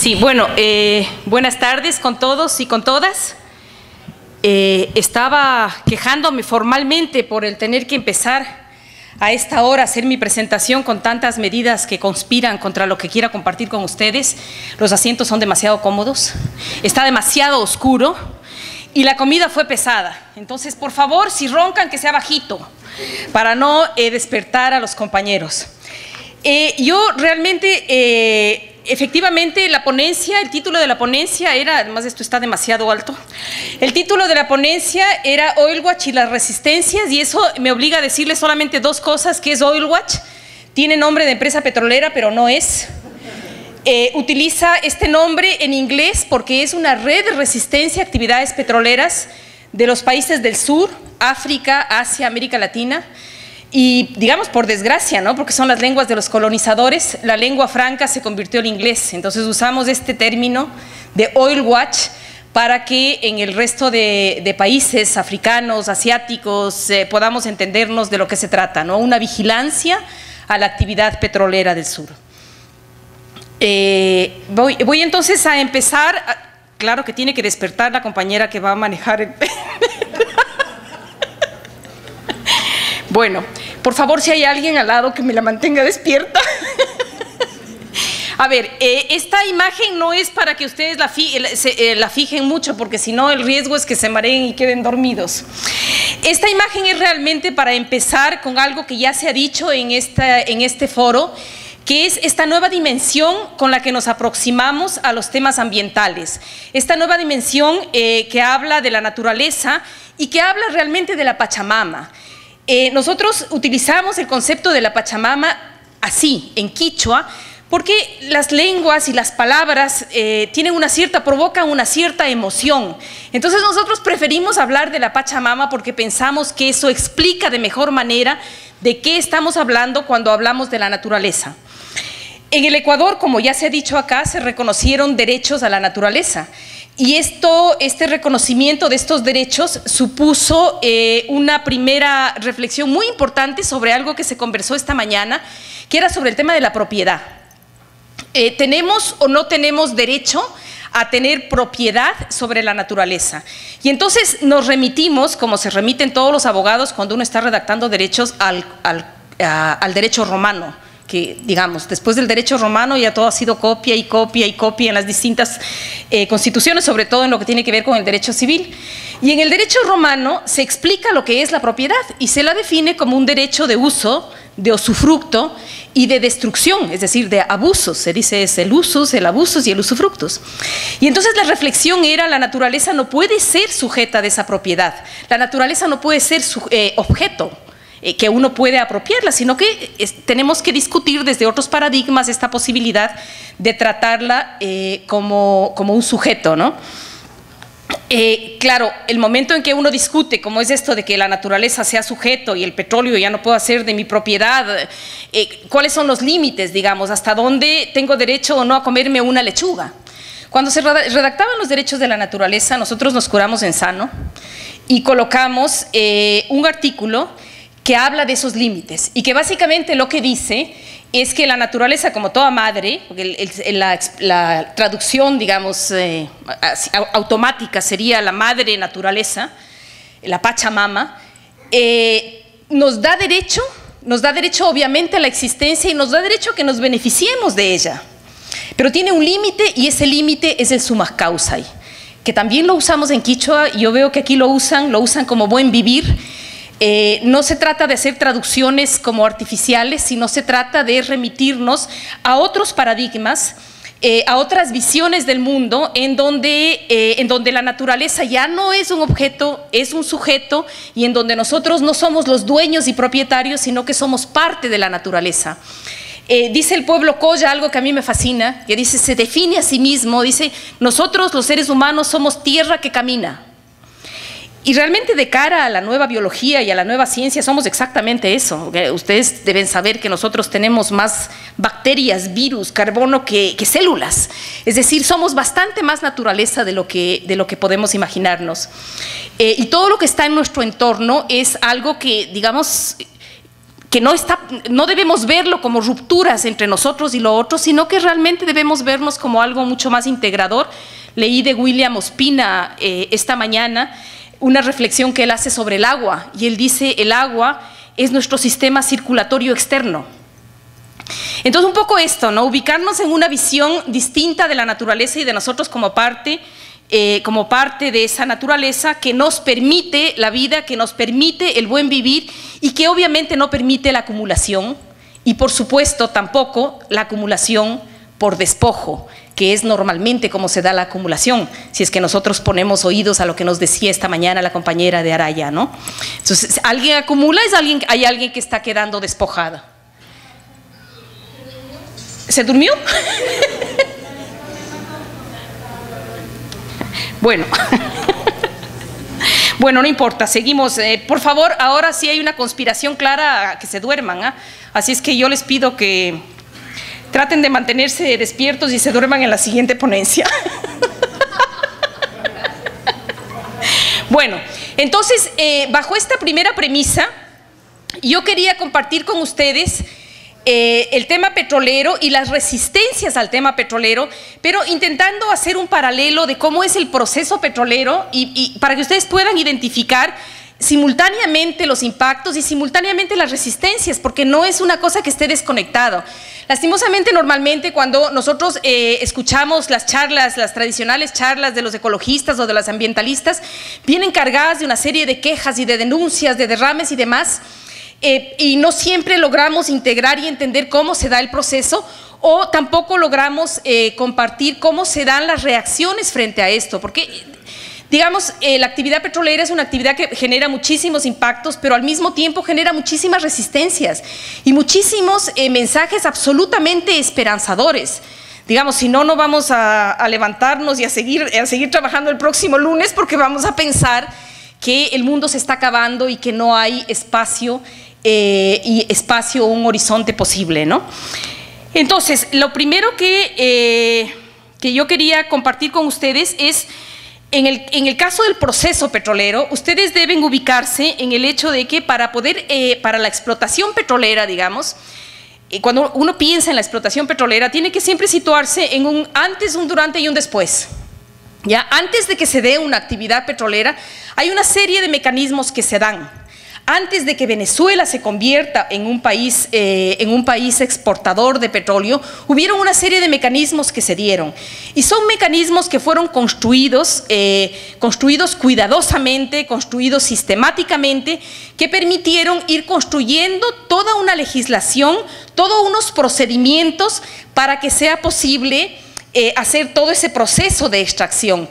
Sí, bueno, buenas tardes con todos y con todas. Estaba quejándome formalmente por el tener que empezar a esta hora a hacer mi presentación con tantas medidas que conspiran contra lo que quiera compartir con ustedes. Los asientos son demasiado cómodos, está demasiado oscuro y la comida fue pesada. Entonces, por favor, si roncan, que sea bajito, para no despertar a los compañeros. Yo realmente, efectivamente, la ponencia, el título de la ponencia era, además esto está demasiado alto, el título de la ponencia era Oil Watch y las resistencias, y eso me obliga a decirles solamente dos cosas: que es Oil Watch, tiene nombre de empresa petrolera, pero no es. Utiliza este nombre en inglés porque es una red de resistencia a actividades petroleras de los países del sur, África, Asia, América Latina. Y digamos, por desgracia, ¿no?, porque son las lenguas de los colonizadores, la lengua franca se convirtió en inglés. Entonces usamos este término de Oil Watch para que en el resto de países africanos, asiáticos, podamos entendernos de lo que se trata, ¿no? Una vigilancia a la actividad petrolera del sur. Voy entonces a empezar. Claro que tiene que despertar la compañera que va a manejar el... Bueno, por favor, si hay alguien al lado que me la mantenga despierta. A ver, esta imagen no es para que ustedes la fijen mucho, porque si no el riesgo es que se mareen y queden dormidos. Esta imagen es realmente para empezar con algo que ya se ha dicho en este foro, que es esta nueva dimensión con la que nos aproximamos a los temas ambientales. Esta nueva dimensión que habla de la naturaleza y que habla realmente de la Pachamama. Nosotros utilizamos el concepto de la Pachamama así, en quichua, porque las lenguas y las palabras provocan una cierta emoción. Entonces nosotros preferimos hablar de la Pachamama porque pensamos que eso explica de mejor manera de qué estamos hablando cuando hablamos de la naturaleza. En el Ecuador, como ya se ha dicho acá, se reconocieron derechos a la naturaleza. Y este reconocimiento de estos derechos supuso una primera reflexión muy importante sobre algo que se conversó esta mañana, que era sobre el tema de la propiedad. ¿Tenemos o no tenemos derecho a tener propiedad sobre la naturaleza? Y entonces nos remitimos, como se remiten todos los abogados cuando uno está redactando derechos, al derecho romano, que, digamos, después del derecho romano ya todo ha sido copia y copia y copia en las distintas constituciones, sobre todo en lo que tiene que ver con el derecho civil. Y en el derecho romano se explica lo que es la propiedad y se la define como un derecho de uso, de usufructo y de destrucción, es decir, de abusos. Se dice es el usus, el abusus y el usufructus. Y entonces la reflexión era: la naturaleza no puede ser sujeta de esa propiedad, la naturaleza no puede ser objeto que uno puede apropiarla, sino que tenemos que discutir desde otros paradigmas esta posibilidad de tratarla como un sujeto, ¿no? Claro, el momento en que uno discute, como es esto de que la naturaleza sea sujeto y el petróleo ya no puedo hacer de mi propiedad, ¿cuáles son los límites, digamos? ¿Hasta dónde tengo derecho o no a comerme una lechuga? Cuando se redactaban los derechos de la naturaleza, nosotros nos curamos en sano y colocamos un artículo que habla de esos límites y que básicamente lo que dice es que la naturaleza, como toda madre, la traducción, digamos, automática sería la madre naturaleza, la Pachamama, nos da derecho obviamente a la existencia y nos da derecho a que nos beneficiemos de ella. Pero tiene un límite y ese límite es el summa causai, que también lo usamos en quichua. Yo veo que aquí lo usan como buen vivir. No se trata de hacer traducciones como artificiales, sino se trata de remitirnos a otros paradigmas, a otras visiones del mundo en donde la naturaleza ya no es un objeto, es un sujeto, y en donde nosotros no somos los dueños y propietarios, sino que somos parte de la naturaleza. Dice el pueblo Colla algo que a mí me fascina, que dice, se define a sí mismo, dice: nosotros los seres humanos somos tierra que camina. Y realmente, de cara a la nueva biología y a la nueva ciencia, somos exactamente eso. Ustedes deben saber que nosotros tenemos más bacterias, virus, carbono que células. Es decir, somos bastante más naturaleza de lo que podemos imaginarnos. Y todo lo que está en nuestro entorno es algo que, digamos, que no debemos verlo como rupturas entre nosotros y lo otro, sino que realmente debemos vernos como algo mucho más integrador. Leí de William Ospina esta mañana una reflexión que él hace sobre el agua, y él dice: el agua es nuestro sistema circulatorio externo. Entonces, un poco esto, ¿no? Ubicarnos en una visión distinta de la naturaleza y de nosotros como parte de esa naturaleza que nos permite la vida, que nos permite el buen vivir y que obviamente no permite la acumulación y, por supuesto, tampoco la acumulación por despojo, que es normalmente como se da la acumulación, si es que nosotros ponemos oídos a lo que nos decía esta mañana la compañera de Araya, ¿no? Entonces, alguien acumula, hay alguien que está quedando despojado. ¿Se durmió? Bueno. Bueno, no importa, seguimos. Por favor, ahora sí hay una conspiración clara, que se duerman, ¿ah? Así es que yo les pido que traten de mantenerse despiertos y se duerman en la siguiente ponencia. Bueno, entonces, bajo esta primera premisa, yo quería compartir con ustedes el tema petrolero y las resistencias al tema petrolero, pero intentando hacer un paralelo de cómo es el proceso petrolero y para que ustedes puedan identificar simultáneamente los impactos y simultáneamente las resistencias, porque no es una cosa que esté desconectado. Lastimosamente, normalmente cuando nosotros escuchamos las charlas, las tradicionales charlas de los ecologistas o de los ambientalistas, vienen cargadas de una serie de quejas y de denuncias, de derrames y demás, y no siempre logramos integrar y entender cómo se da el proceso, o tampoco logramos compartir cómo se dan las reacciones frente a esto, porque digamos, la actividad petrolera es una actividad que genera muchísimos impactos, pero al mismo tiempo genera muchísimas resistencias y muchísimos mensajes absolutamente esperanzadores. Digamos, si no, no vamos a levantarnos y a seguir trabajando el próximo lunes, porque vamos a pensar que el mundo se está acabando y que no hay espacio o un horizonte posible, ¿no? Entonces, lo primero que yo quería compartir con ustedes es, en el caso del proceso petrolero, ustedes deben ubicarse en el hecho de que para la explotación petrolera, digamos, cuando uno piensa en la explotación petrolera, tiene que siempre situarse en un antes, un durante y un después. ¿Ya? Antes de que se dé una actividad petrolera, hay una serie de mecanismos que se dan. Antes de que Venezuela se convierta en un país exportador de petróleo, hubieron una serie de mecanismos que se dieron. Y son mecanismos que fueron construidos cuidadosamente, construidos sistemáticamente, que permitieron ir construyendo toda una legislación, todos unos procedimientos para que sea posible hacer todo ese proceso de extracción.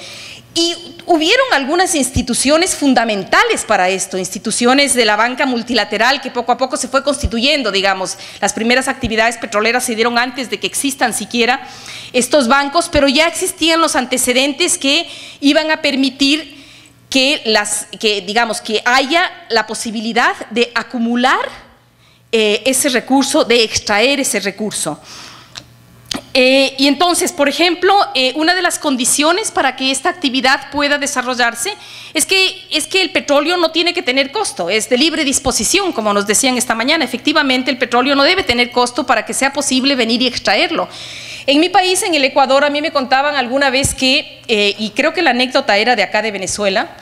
Y hubieron algunas instituciones fundamentales para esto, instituciones de la banca multilateral que poco a poco se fue constituyendo, digamos. Las primeras actividades petroleras se dieron antes de que existan siquiera estos bancos, pero ya existían los antecedentes que iban a permitir que haya la posibilidad de acumular ese recurso, de extraer ese recurso. Y entonces, por ejemplo, una de las condiciones para que esta actividad pueda desarrollarse es que el petróleo no tiene que tener costo, es de libre disposición, como nos decían esta mañana. Efectivamente, el petróleo no debe tener costo para que sea posible venir y extraerlo. En mi país, en el Ecuador, a mí me contaban alguna vez que, y creo que la anécdota era de acá de Venezuela,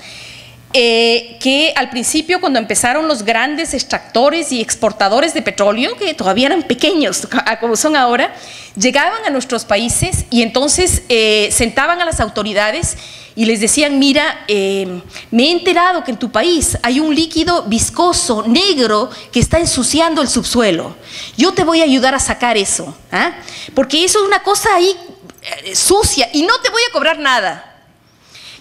que al principio, cuando empezaron los grandes extractores y exportadores de petróleo, que todavía eran pequeños como son ahora, llegaban a nuestros países y entonces sentaban a las autoridades y les decían: mira, me he enterado que en tu país hay un líquido viscoso, negro, que está ensuciando el subsuelo. Yo te voy a ayudar a sacar eso, ¿ah? Porque eso es una cosa ahí sucia y no te voy a cobrar nada.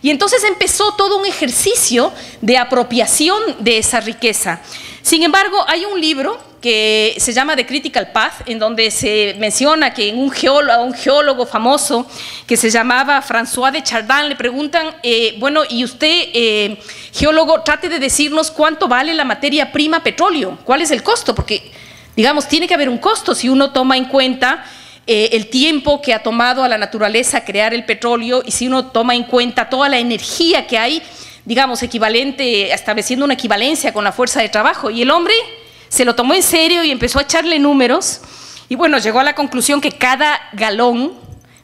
Y entonces empezó todo un ejercicio de apropiación de esa riqueza. Sin embargo, hay un libro que se llama The Critical Path, en donde se menciona que a un geólogo famoso que se llamaba François de Chardin le preguntan, bueno, y usted, geólogo, trate de decirnos cuánto vale la materia prima petróleo, cuál es el costo, porque, digamos, tiene que haber un costo si uno toma en cuenta el tiempo que ha tomado a la naturaleza crear el petróleo, y si uno toma en cuenta toda la energía que hay, digamos, equivalente, estableciendo una equivalencia con la fuerza de trabajo. Y el hombre se lo tomó en serio y empezó a echarle números, y bueno, llegó a la conclusión que cada galón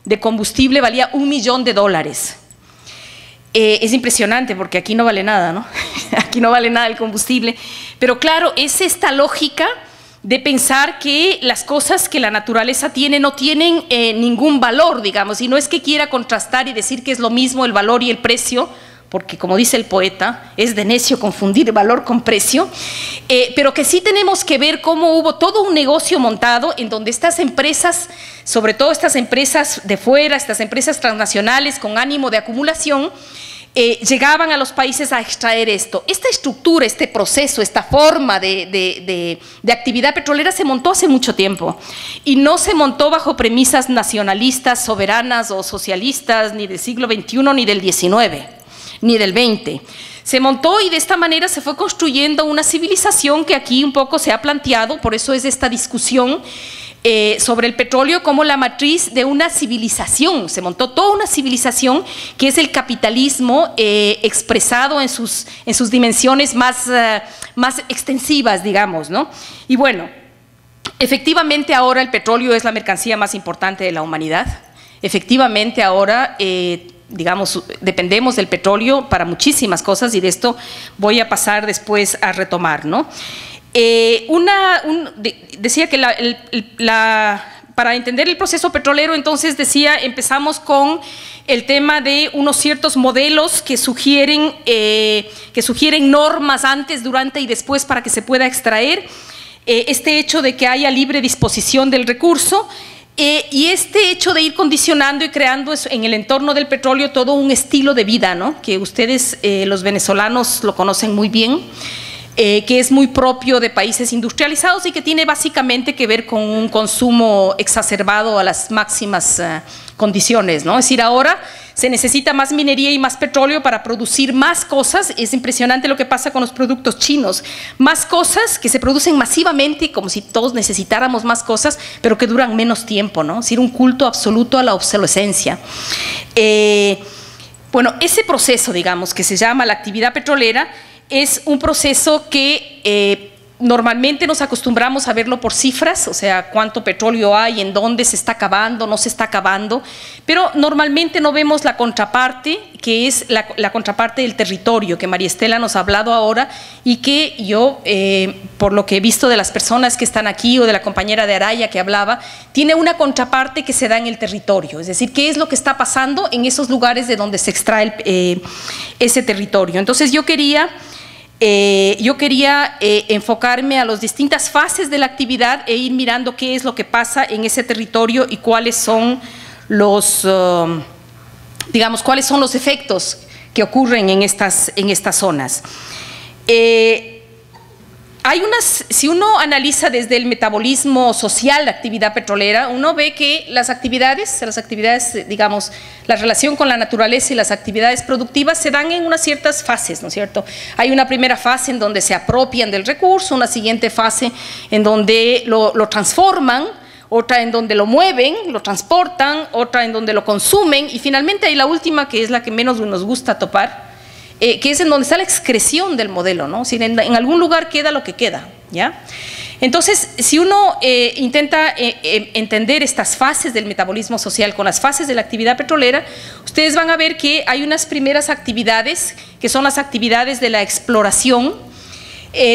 de combustible valía $1 millón. Es impresionante porque aquí no vale nada, ¿no? Aquí no vale nada el combustible, pero claro, es esta lógica de pensar que las cosas que la naturaleza tiene no tienen ningún valor, digamos, y no es que quiera contrastar y decir que es lo mismo el valor y el precio, porque como dice el poeta, es de necio confundir valor con precio, pero que sí tenemos que ver cómo hubo todo un negocio montado en donde estas empresas, sobre todo estas empresas de fuera, estas empresas transnacionales con ánimo de acumulación, llegaban a los países a extraer esto. Esta estructura, este proceso, esta forma de actividad petrolera se montó hace mucho tiempo y no se montó bajo premisas nacionalistas, soberanas o socialistas ni del siglo XXI ni del XIX, ni del XX. Se montó y de esta manera se fue construyendo una civilización que aquí un poco se ha planteado, por eso es esta discusión sobre el petróleo como la matriz de una civilización. Se montó toda una civilización que es el capitalismo expresado en sus dimensiones más extensivas, digamos, ¿no? Y bueno, efectivamente ahora el petróleo es la mercancía más importante de la humanidad. Efectivamente ahora, digamos, dependemos del petróleo para muchísimas cosas y de esto voy a pasar después a retomar, ¿no? Decía que para entender el proceso petrolero, entonces decía, empezamos con el tema de unos ciertos modelos que sugieren normas antes, durante y después para que se pueda extraer, este hecho de que haya libre disposición del recurso, y este hecho de ir condicionando y creando en el entorno del petróleo todo un estilo de vida, ¿no? Que ustedes, los venezolanos, lo conocen muy bien, que es muy propio de países industrializados y que tiene básicamente que ver con un consumo exacerbado a las máximas condiciones, ¿no? Es decir, ahora se necesita más minería y más petróleo para producir más cosas. Es impresionante lo que pasa con los productos chinos. Más cosas que se producen masivamente, como si todos necesitáramos más cosas, pero que duran menos tiempo, ¿no? Es decir, un culto absoluto a la obsolescencia. Bueno, ese proceso, digamos, que se llama la actividad petrolera, es un proceso que normalmente nos acostumbramos a verlo por cifras, o sea, cuánto petróleo hay, en dónde se está acabando, no se está acabando, pero normalmente no vemos la contraparte, que es la contraparte del territorio, que María Estela nos ha hablado ahora y que yo, por lo que he visto de las personas que están aquí o de la compañera de Araya que hablaba, tiene una contraparte que se da en el territorio, es decir, qué es lo que está pasando en esos lugares de donde se extrae ese territorio. Entonces yo quería enfocarme a las distintas fases de la actividad e ir mirando qué es lo que pasa en ese territorio y cuáles son los, digamos, cuáles son los efectos que ocurren en estas zonas. Si uno analiza desde el metabolismo social la actividad petrolera, uno ve que las actividades, digamos, la relación con la naturaleza y las actividades productivas se dan en unas ciertas fases, ¿no es cierto? Hay una primera fase en donde se apropian del recurso, una siguiente fase en donde lo transforman, otra en donde lo mueven, lo transportan, otra en donde lo consumen y finalmente hay la última que es la que menos nos gusta topar, que es en donde está la excreción del modelo, ¿no? Si en algún lugar queda lo que queda, ¿ya? Entonces, si uno intenta entender estas fases del metabolismo social con las fases de la actividad petrolera, ustedes van a ver que hay unas primeras actividades que son las actividades de la exploración.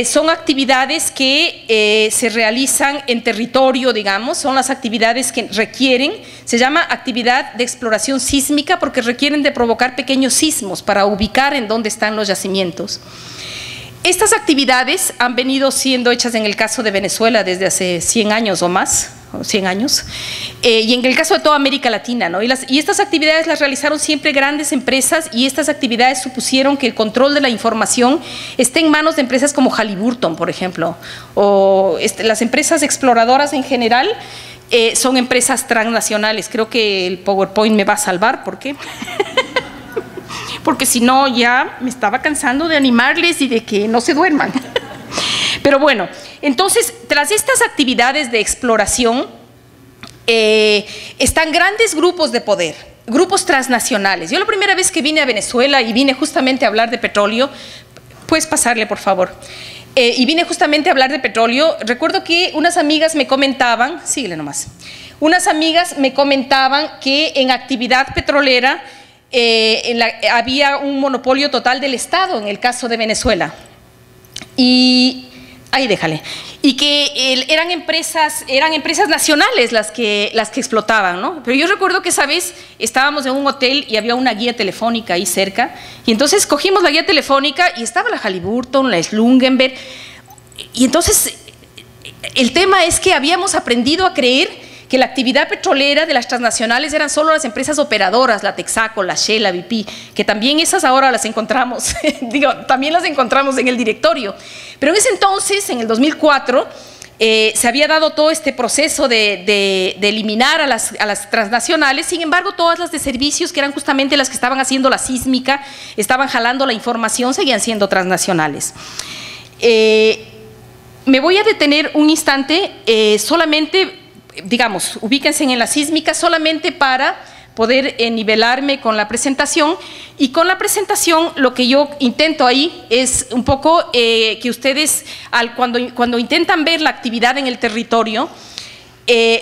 Son actividades que se realizan en territorio, digamos, son las actividades que requieren, se llama actividad de exploración sísmica porque requieren de provocar pequeños sismos para ubicar en dónde están los yacimientos. Estas actividades han venido siendo hechas en el caso de Venezuela desde hace 100 años o más, 100 años, y en el caso de toda América Latina, ¿no? Y estas actividades las realizaron siempre grandes empresas y estas actividades supusieron que el control de la información esté en manos de empresas como Halliburton, por ejemplo, o las empresas exploradoras en general son empresas transnacionales. Creo que el PowerPoint me va a salvar, ¿por qué? Porque si no ya me estaba cansando de animarles y de que no se duerman. Pero bueno, entonces, tras estas actividades de exploración, están grandes grupos de poder, grupos transnacionales. Yo la primera vez que vine a Venezuela y vine justamente a hablar de petróleo, puedes pasarle por favor, Y vine justamente a hablar de petróleo. Recuerdo que unas amigas me comentaban, síguele nomás, unas amigas me comentaban que en actividad petrolera había un monopolio total del Estado en el caso de Venezuela. Y ahí déjale. Y que eran empresas nacionales las que explotaban, ¿no? Pero yo recuerdo que esa vez estábamos en un hotel y había una guía telefónica ahí cerca, y entonces cogimos la guía telefónica y estaba la Halliburton, la Slungenberg, y entonces el tema es que habíamos aprendido a creer que la actividad petrolera de las transnacionales eran solo las empresas operadoras, la Texaco, la Shell, la BP, que también esas ahora las encontramos, también las encontramos en el directorio. Pero en ese entonces, en el 2004, se había dado todo este proceso de eliminar a las transnacionales. Sin embargo, todas las de servicios, que eran justamente las que estaban haciendo la sísmica, estaban jalando la información, seguían siendo transnacionales. Me voy a detener un instante solamente, digamos, ubíquense en la sísmica solamente para poder nivelarme con la presentación. Y con la presentación lo que yo intento ahí es un poco que ustedes cuando intentan ver la actividad en el territorio,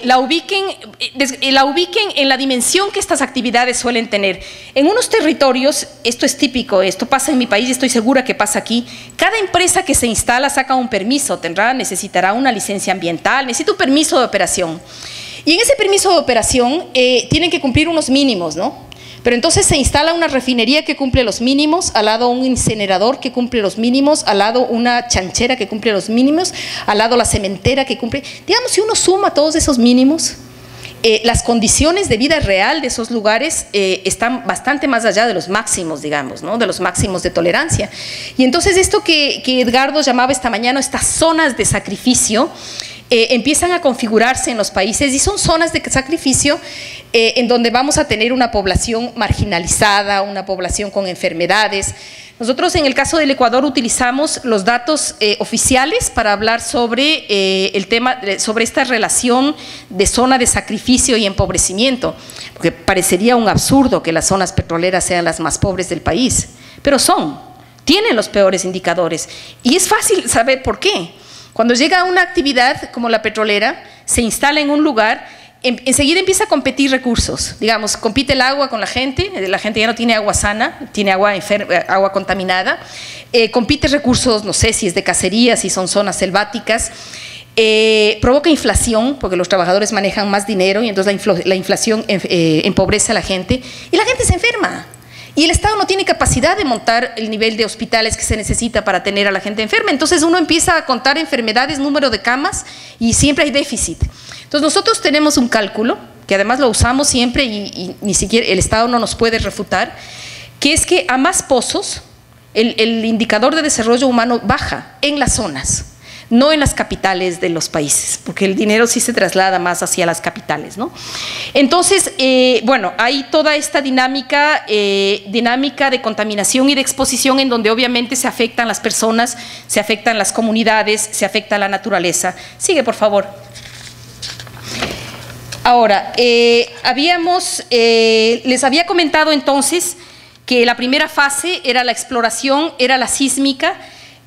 la ubiquen en la dimensión que estas actividades suelen tener. En unos territorios, esto es típico, esto pasa en mi país y estoy segura que pasa aquí, cada empresa que se instala saca un permiso, necesitará una licencia ambiental, necesita un permiso de operación. Y en ese permiso de operación tienen que cumplir unos mínimos, ¿no? Pero entonces se instala una refinería que cumple los mínimos, al lado un incinerador que cumple los mínimos, al lado una chanchera que cumple los mínimos, al lado la cementera que cumple. Digamos, si uno suma todos esos mínimos, las condiciones de vida real de esos lugares están bastante más allá de los máximos, digamos, ¿no? De los máximos de tolerancia. Y entonces esto que Edgardo llamaba esta mañana, estas zonas de sacrificio, empiezan a configurarse en los países, y son zonas de sacrificio en donde vamos a tener una población marginalizada, una población con enfermedades. Nosotros en el caso del Ecuador utilizamos los datos oficiales para hablar sobre el tema, sobre esta relación de zona de sacrificio y empobrecimiento, porque parecería un absurdo que las zonas petroleras sean las más pobres del país, pero tienen los peores indicadores, y es fácil saber por qué. Cuando llega una actividad como la petrolera, se instala en un lugar, enseguida empieza a competir recursos. Digamos, compite el agua con la gente ya no tiene agua sana, tiene agua contaminada, compite recursos, no sé si es de cacería, si son zonas selváticas, provoca inflación, porque los trabajadores manejan más dinero y entonces la inflación empobrece a la gente y la gente se enferma. Y el Estado no tiene capacidad de montar el nivel de hospitales que se necesita para tener a la gente enferma. Entonces uno empieza a contar enfermedades, número de camas, y siempre hay déficit. Entonces nosotros tenemos un cálculo, que además lo usamos siempre y ni siquiera el Estado no nos puede refutar, que es que a más pozos el indicador de desarrollo humano baja en las zonas, no en las capitales de los países, porque el dinero sí se traslada más hacia las capitales, ¿no? Entonces, bueno, hay toda esta dinámica de contaminación y de exposición en donde obviamente se afectan las personas, se afectan las comunidades, se afecta la naturaleza. Sigue, por favor. Ahora, les había comentado entonces que la primera fase era la exploración, era la sísmica,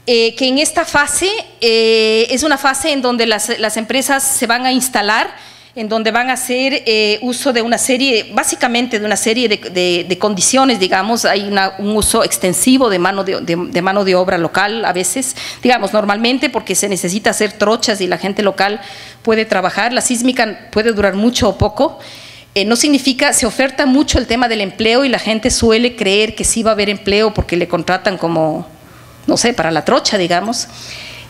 que en esta fase es una fase en donde las empresas se van a instalar, en donde van a hacer uso de una serie, básicamente de una serie de condiciones, digamos. Hay un uso extensivo de mano de obra local a veces, digamos, normalmente porque se necesita hacer trochas y la gente local puede trabajar. La sísmica puede durar mucho o poco. No significa, se oferta mucho el tema del empleo y la gente suele creer que sí va a haber empleo porque le contratan como, no sé, para la trocha, digamos.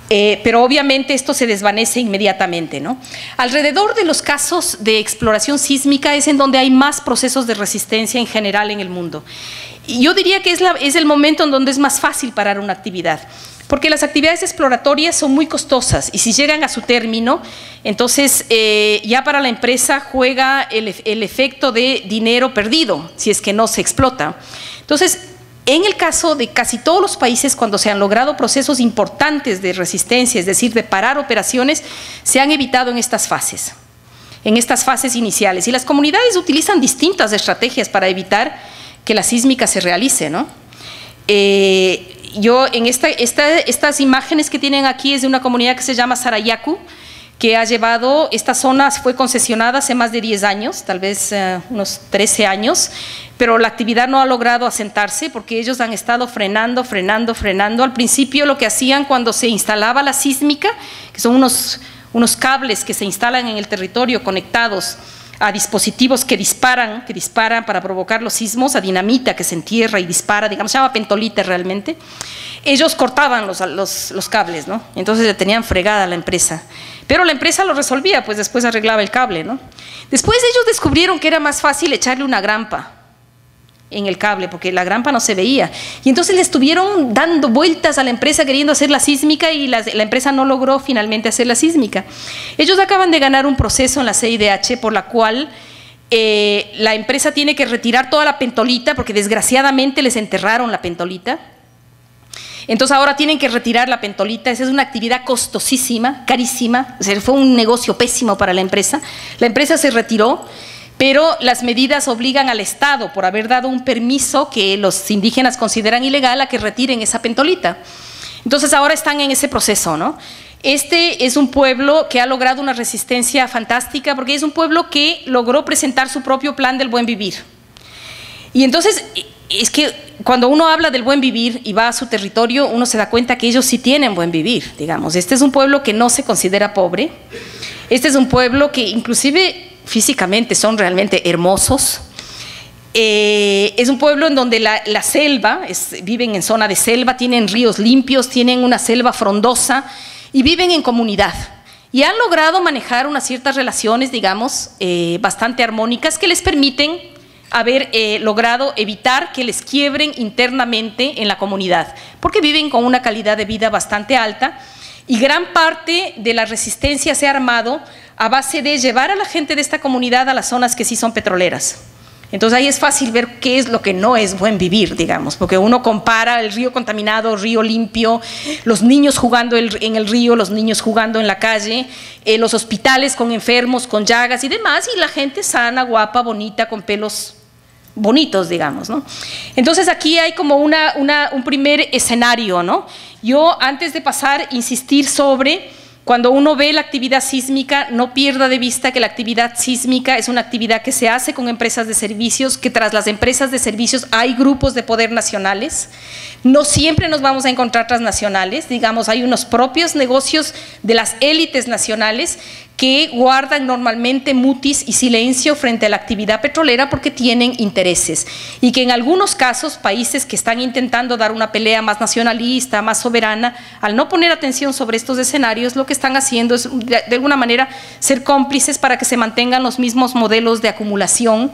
Pero obviamente esto se desvanece inmediatamente, ¿no? Alrededor de los casos de exploración sísmica es en donde hay más procesos de resistencia en general en el mundo. Y yo diría que es el momento en donde es más fácil parar una actividad, porque las actividades exploratorias son muy costosas y si llegan a su término, entonces ya para la empresa juega el efecto de dinero perdido, si es que no se explota. Entonces, en el caso de casi todos los países, cuando se han logrado procesos importantes de resistencia, es decir, de parar operaciones, se han evitado en estas fases iniciales. Y las comunidades utilizan distintas estrategias para evitar que la sísmica se realice, ¿no? yo en estas imágenes que tienen aquí es de una comunidad que se llama Sarayaku, que ha llevado, esta zona fue concesionada hace más de 10 años, tal vez unos 13 años, pero la actividad no ha logrado asentarse porque ellos han estado frenando. Al principio lo que hacían cuando se instalaba la sísmica, que son unos cables que se instalan en el territorio conectados a dispositivos que disparan para provocar los sismos, a dinamita que se entierra y dispara, digamos, se llama pentolite realmente. Ellos cortaban los cables, ¿no? Entonces le tenían fregada a la empresa. Pero la empresa lo resolvía, pues después arreglaba el cable, ¿no? Después ellos descubrieron que era más fácil echarle una grampa en el cable, porque la grampa no se veía. Y entonces le estuvieron dando vueltas a la empresa queriendo hacer la sísmica y la empresa no logró finalmente hacer la sísmica. Ellos acaban de ganar un proceso en la CIDH por la cual la empresa tiene que retirar toda la pentolita, porque desgraciadamente les enterraron la pentolita. Entonces ahora tienen que retirar la pentolita. Esa es una actividad costosísima, carísima, o sea, fue un negocio pésimo para la empresa. La empresa se retiró, pero las medidas obligan al Estado, por haber dado un permiso que los indígenas consideran ilegal, a que retiren esa pentolita. Entonces ahora están en ese proceso, ¿no? Este es un pueblo que ha logrado una resistencia fantástica, porque es un pueblo que logró presentar su propio plan del buen vivir. Y entonces es que cuando uno habla del buen vivir y va a su territorio, uno se da cuenta que ellos sí tienen buen vivir, digamos. Este es un pueblo que no se considera pobre. Este es un pueblo que inclusive físicamente son realmente hermosos. Es un pueblo en donde la selva, viven en zona de selva, tienen ríos limpios, tienen una selva frondosa y viven en comunidad. Y han logrado manejar unas ciertas relaciones, digamos, bastante armónicas, que les permiten haber logrado evitar que les quiebren internamente en la comunidad, porque viven con una calidad de vida bastante alta, y gran parte de la resistencia se ha armado a base de llevar a la gente de esta comunidad a las zonas que sí son petroleras. Entonces ahí es fácil ver qué es lo que no es buen vivir, digamos, porque uno compara el río contaminado, río limpio, los niños jugando en el río, los niños jugando en la calle, los hospitales con enfermos, con llagas y demás, y la gente sana, guapa, bonita, con pelos bonitos, digamos, ¿no? Entonces aquí hay como un primer escenario, ¿no? Yo, antes de pasar, insistir sobre, cuando uno ve la actividad sísmica, no pierda de vista que la actividad sísmica es una actividad que se hace con empresas de servicios, que tras las empresas de servicios hay grupos de poder nacionales. No siempre nos vamos a encontrar transnacionales, digamos, hay unos propios negocios de las élites nacionales que guardan normalmente mutis y silencio frente a la actividad petrolera porque tienen intereses, y que en algunos casos países que están intentando dar una pelea más nacionalista, más soberana, al no poner atención sobre estos escenarios, lo que están haciendo es de alguna manera ser cómplices para que se mantengan los mismos modelos de acumulación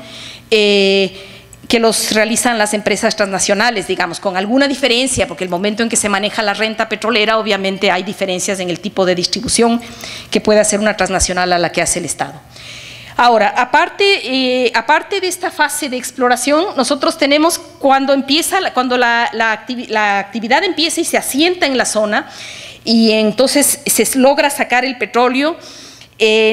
que los realizan las empresas transnacionales, digamos, con alguna diferencia, porque el momento en que se maneja la renta petrolera, obviamente hay diferencias en el tipo de distribución que puede hacer una transnacional a la que hace el Estado. Ahora, aparte de esta fase de exploración, nosotros tenemos cuando la actividad empieza y se asienta en la zona, y entonces se logra sacar el petróleo.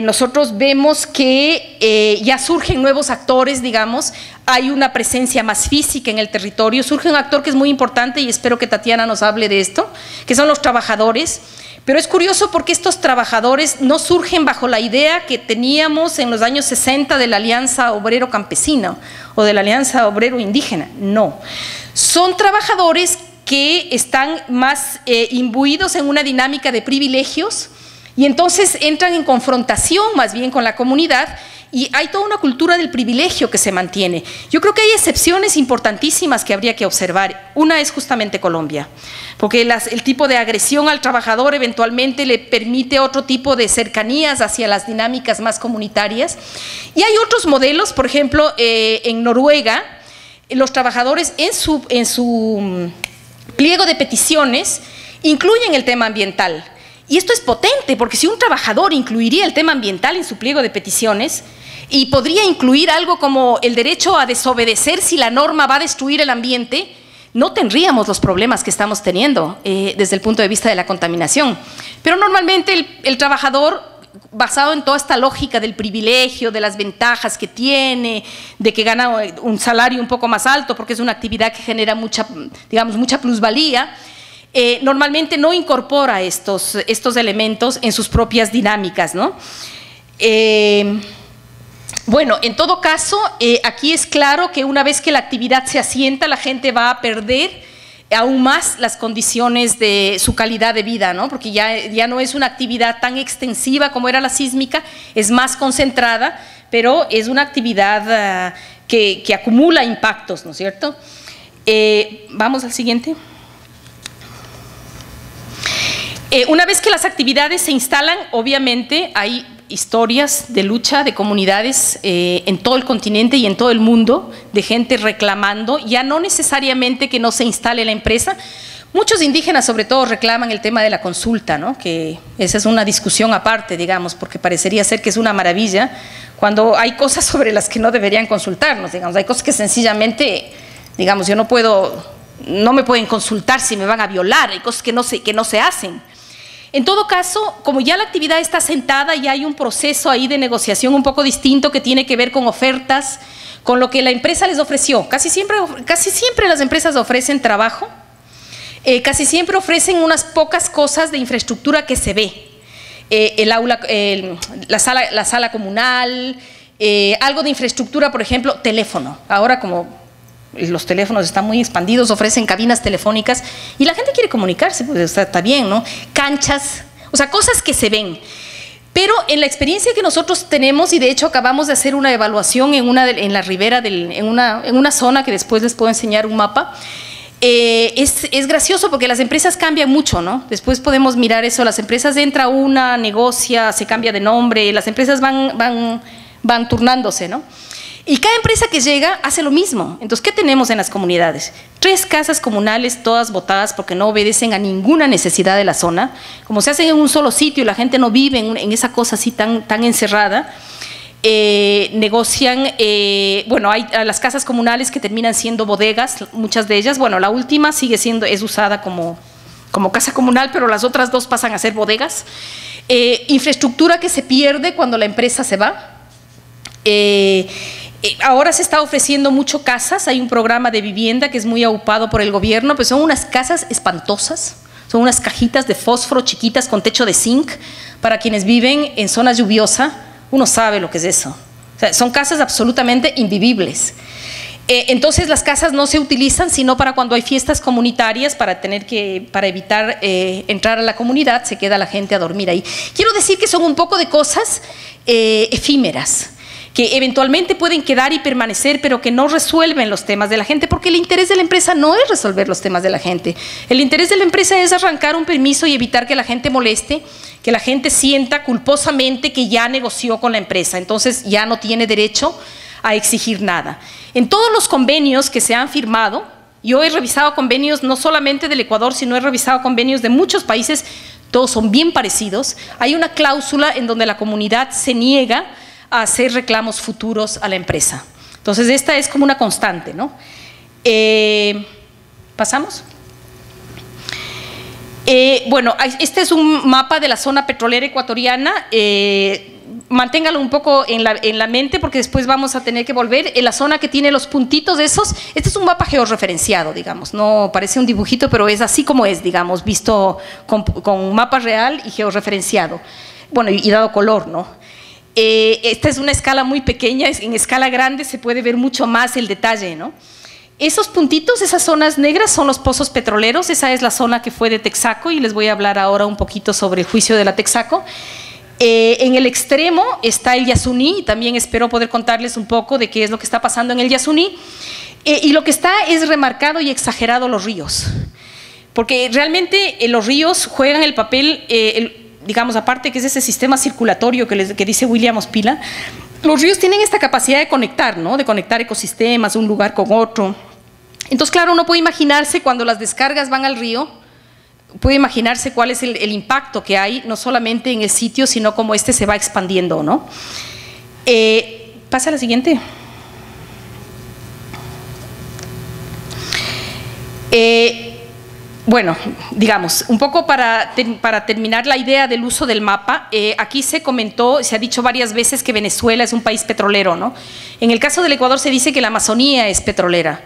Nosotros vemos que ya surgen nuevos actores, digamos, hay una presencia más física en el territorio, surge un actor que es muy importante y espero que Tatiana nos hable de esto, que son los trabajadores. Pero es curioso porque estos trabajadores no surgen bajo la idea que teníamos en los años 60 de la Alianza Obrero Campesina o de la Alianza Obrero Indígena, no. Son trabajadores que están más imbuidos en una dinámica de privilegios, y entonces entran en confrontación más bien con la comunidad, y hay toda una cultura del privilegio que se mantiene. Yo creo que hay excepciones importantísimas que habría que observar. Una es justamente Colombia, porque el tipo de agresión al trabajador eventualmente le permite otro tipo de cercanías hacia las dinámicas más comunitarias. Y hay otros modelos, por ejemplo, en Noruega, los trabajadores en su pliego de peticiones incluyen el tema ambiental. Y esto es potente, porque si un trabajador incluiría el tema ambiental en su pliego de peticiones, y podría incluir algo como el derecho a desobedecer si la norma va a destruir el ambiente, no tendríamos los problemas que estamos teniendo desde el punto de vista de la contaminación. Pero normalmente el trabajador, basado en toda esta lógica del privilegio, de las ventajas que tiene, de que gana un salario un poco más alto porque es una actividad que genera mucha, digamos, mucha plusvalía, normalmente no incorpora estos elementos en sus propias dinámicas, ¿no? Bueno, en todo caso, aquí es claro que una vez que la actividad se asienta, la gente va a perder aún más las condiciones de su calidad de vida, ¿no? Porque ya no es una actividad tan extensiva como era la sísmica, es más concentrada, pero es una actividad que acumula impactos, ¿no es cierto? Vamos al siguiente. Una vez que las actividades se instalan, obviamente hay historias de lucha de comunidades en todo el continente y en todo el mundo, de gente reclamando, ya no necesariamente que no se instale la empresa. Muchos indígenas sobre todo reclaman el tema de la consulta, ¿no? Que esa es una discusión aparte, digamos, porque parecería ser que es una maravilla cuando hay cosas sobre las que no deberían consultarnos, digamos, hay cosas que sencillamente, digamos, no me pueden consultar si me van a violar, hay cosas que no se hacen. En todo caso, como ya la actividad está sentada, ya hay un proceso ahí de negociación un poco distinto que tiene que ver con ofertas, con lo que la empresa les ofreció. Casi siempre las empresas ofrecen trabajo, casi siempre ofrecen unas pocas cosas de infraestructura que se ve. El aula, la sala comunal, algo de infraestructura, por ejemplo, teléfono. Ahora como los teléfonos están muy expandidos, ofrecen cabinas telefónicas y la gente quiere comunicarse, pues está bien, ¿no? Canchas, o sea, cosas que se ven. Pero en la experiencia que nosotros tenemos, y de hecho acabamos de hacer una evaluación en la ribera, en una zona que después les puedo enseñar un mapa, es gracioso porque las empresas cambian mucho, ¿no? Después podemos mirar eso, las empresas entra una, negocia, se cambia de nombre, las empresas van turnándose, ¿no? Y cada empresa que llega hace lo mismo. Entonces, ¿qué tenemos en las comunidades? 3 casas comunales, todas botadas porque no obedecen a ninguna necesidad de la zona. Como se hacen en un solo sitio y la gente no vive en esa cosa así tan encerrada, negocian, bueno, hay las casas comunales que terminan siendo bodegas, muchas de ellas. Bueno, la última es usada como casa comunal, pero las otras 2 pasan a ser bodegas. Infraestructura que se pierde cuando la empresa se va. Ahora se está ofreciendo mucho casas, hay un programa de vivienda que es muy aupado por el gobierno, pues son unas casas espantosas, son unas cajitas de fósforo chiquitas con techo de zinc para quienes viven en zonas lluviosas. Uno sabe lo que es eso, o sea, son casas absolutamente invivibles. Entonces las casas no se utilizan sino para cuando hay fiestas comunitarias, para evitar entrar a la comunidad, se queda la gente a dormir ahí. Quiero decir que son un poco de cosas efímeras, que eventualmente pueden quedar y permanecer, pero que no resuelven los temas de la gente, porque el interés de la empresa no es resolver los temas de la gente. El interés de la empresa es arrancar un permiso y evitar que la gente moleste, que la gente sienta culposamente que ya negoció con la empresa, entonces ya no tiene derecho a exigir nada. En todos los convenios que se han firmado, yo he revisado convenios no solamente del Ecuador, sino he revisado convenios de muchos países, todos son bien parecidos. Hay una cláusula en donde la comunidad se niega a hacer reclamos futuros a la empresa. Entonces esta es como una constante, ¿no? ¿Pasamos? Bueno, este es un mapa de la zona petrolera ecuatoriana. Manténgalo un poco en la mente porque después vamos a tener que volver. En la zona que tiene los puntitos esos, este es un mapa georreferenciado, digamos, no parece un dibujito, pero es así como es, digamos, visto con mapa real y georreferenciado. Bueno, y dado color, ¿no? Esta es una escala muy pequeña, en escala grande se puede ver mucho más el detalle, ¿no? Esos puntitos, esas zonas negras son los pozos petroleros, esa es la zona que fue de Texaco y les voy a hablar ahora un poquito sobre el juicio de la Texaco. En el extremo está el Yasuní, y también espero poder contarles un poco de qué es lo que está pasando en el Yasuní. Y lo que está es remarcado y exagerado los ríos, porque realmente los ríos juegan el papel, digamos, aparte que es ese sistema circulatorio que dice William Ospila, los ríos tienen esta capacidad de conectar, ¿no? De conectar ecosistemas, un lugar con otro. Entonces, claro, uno puede imaginarse cuando las descargas van al río, puede imaginarse cuál es el impacto que hay, no solamente en el sitio, sino cómo este se va expandiendo, ¿no? Pasa a la siguiente. Bueno, digamos, un poco para terminar la idea del uso del mapa, aquí se comentó, se ha dicho varias veces que Venezuela es un país petrolero, ¿no? En el caso del Ecuador se dice que la Amazonía es petrolera.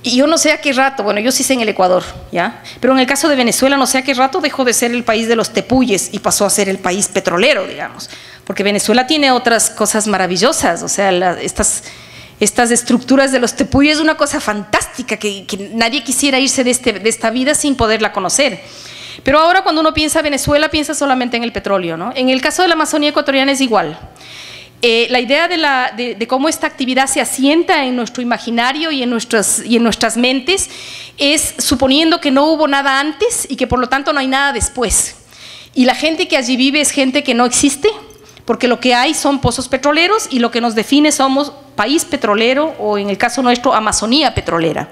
Y yo no sé a qué rato, bueno, yo sí sé en el Ecuador, ¿ya? Pero en el caso de Venezuela no sé a qué rato dejó de ser el país de los tepuyes y pasó a ser el país petrolero, digamos. Porque Venezuela tiene otras cosas maravillosas, o sea, estas estructuras de los tepuyes es una cosa fantástica que nadie quisiera irse de esta vida sin poderla conocer. Pero ahora cuando uno piensa Venezuela, piensa solamente en el petróleo, ¿no? En el caso de la Amazonía ecuatoriana es igual. La idea de cómo esta actividad se asienta en nuestro imaginario y en nuestras mentes es suponiendo que no hubo nada antes y que por lo tanto no hay nada después. Y la gente que allí vive es gente que no existe, porque lo que hay son pozos petroleros y lo que nos define somos país petrolero o en el caso nuestro Amazonía petrolera.